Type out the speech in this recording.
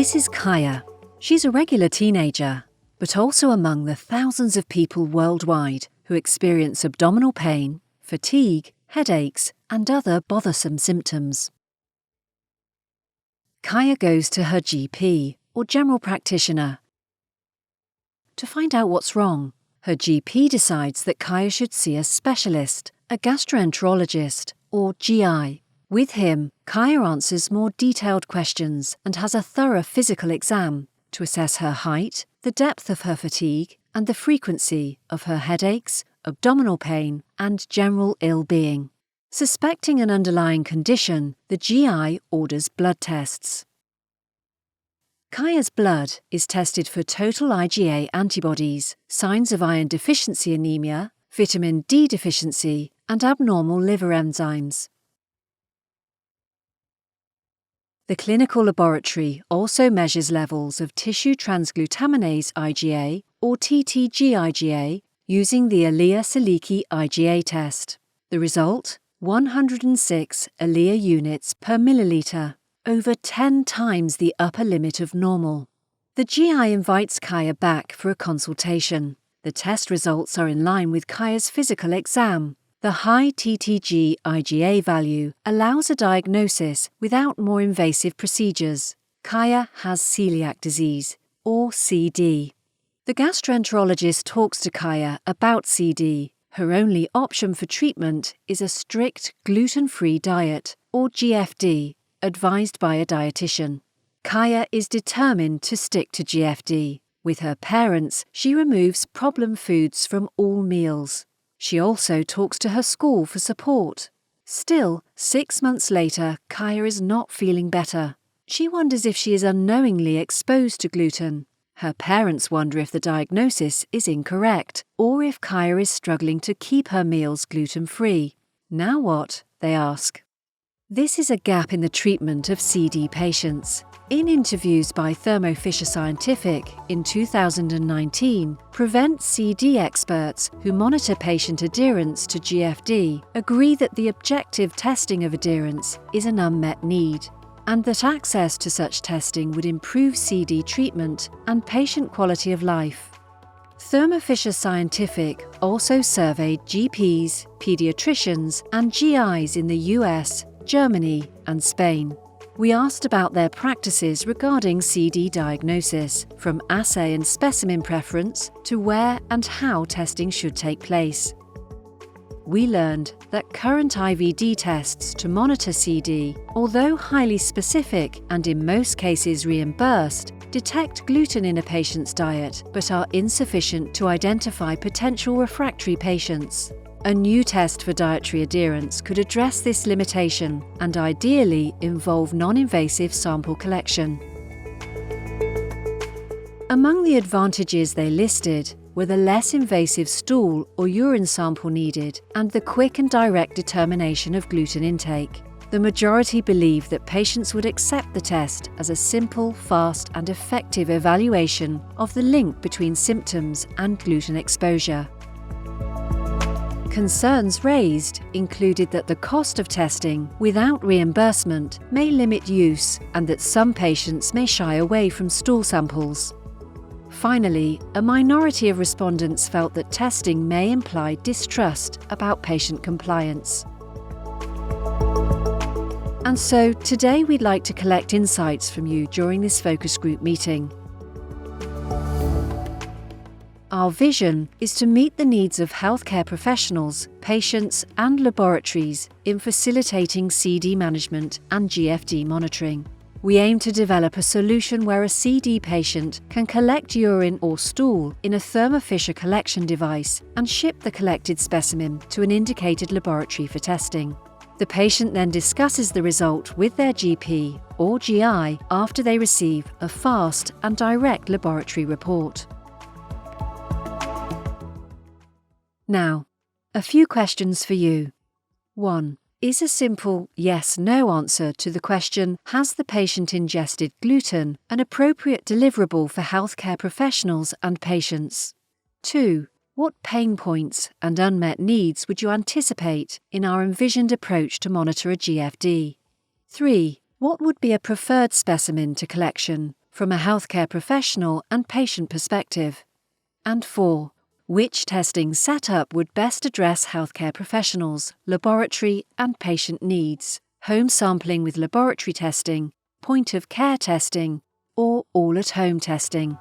This is Kaya. She's a regular teenager, but also among the thousands of people worldwide who experience abdominal pain, fatigue, headaches, and other bothersome symptoms. Kaya goes to her GP, or general practitioner. To find out what's wrong, her GP decides that Kaya should see a specialist, a gastroenterologist, or GI. With him, Kaya answers more detailed questions and has a thorough physical exam to assess her height, the depth of her fatigue, and the frequency of her headaches, abdominal pain, and general ill-being. Suspecting an underlying condition, the GI orders blood tests. Kaya's blood is tested for total IgA antibodies, signs of iron deficiency anemia, vitamin D deficiency, and abnormal liver enzymes. The clinical laboratory also measures levels of tissue transglutaminase IgA, or TTG-IgA, using the Celiac IgA test. The result? 106 ELIA units per milliliter, over 10 times the upper limit of normal. The GI invites Kaya back for a consultation. The test results are in line with Kaya's physical exam. The high TTG-IgA value allows a diagnosis without more invasive procedures. Kaya has celiac disease, or CD. The gastroenterologist talks to Kaya about CD. Her only option for treatment is a strict gluten-free diet, or GFD, advised by a dietitian. Kaya is determined to stick to GFD. With her parents, she removes problem foods from all meals. She also talks to her school for support. Still, 6 months later, Kaya is not feeling better. She wonders if she is unknowingly exposed to gluten. Her parents wonder if the diagnosis is incorrect, or if Kaya is struggling to keep her meals gluten-free. Now what? They ask. This is a gap in the treatment of CD patients. In interviews by Thermo Scientific in 2019, Prevent CD experts who monitor patient adherence to GFD agree that the objective testing of adherence is an unmet need, and that access to such testing would improve CD treatment and patient quality of life. Thermo Scientific also surveyed GPs, pediatricians, and GIs in the US, Germany, and Spain. We asked about their practices regarding CD diagnosis, from assay and specimen preference to where and how testing should take place. We learned that current IVD tests to monitor CD, although highly specific and in most cases reimbursed, detect gluten in a patient's diet but are insufficient to identify potential refractory patients. A new test for dietary adherence could address this limitation and ideally involve non-invasive sample collection. Among the advantages they listed were the less invasive stool or urine sample needed and the quick and direct determination of gluten intake. The majority believe that patients would accept the test as a simple, fast, and effective evaluation of the link between symptoms and gluten exposure. Concerns raised included that the cost of testing without reimbursement may limit use and that some patients may shy away from stool samples. Finally, a minority of respondents felt that testing may imply distrust about patient compliance. And so, today we'd like to collect insights from you during this focus group meeting. Our vision is to meet the needs of healthcare professionals, patients, and laboratories in facilitating CD management and GFD monitoring. We aim to develop a solution where a CD patient can collect urine or stool in a Thermo Fisher collection device and ship the collected specimen to an indicated laboratory for testing. The patient then discusses the result with their GP or GI after they receive a fast and direct laboratory report. Now, a few questions for you. 1. Is a simple yes/no answer to the question, has the patient ingested gluten, an appropriate deliverable for healthcare professionals and patients? 2. What pain points and unmet needs would you anticipate in our envisioned approach to monitor a GFD? 3. What would be a preferred specimen to collection? from a healthcare professional and patient perspective. And 4. Which testing setup would best address healthcare professionals, laboratory and patient needs? Home sampling with laboratory testing, point-of-care testing, or all-at-home testing?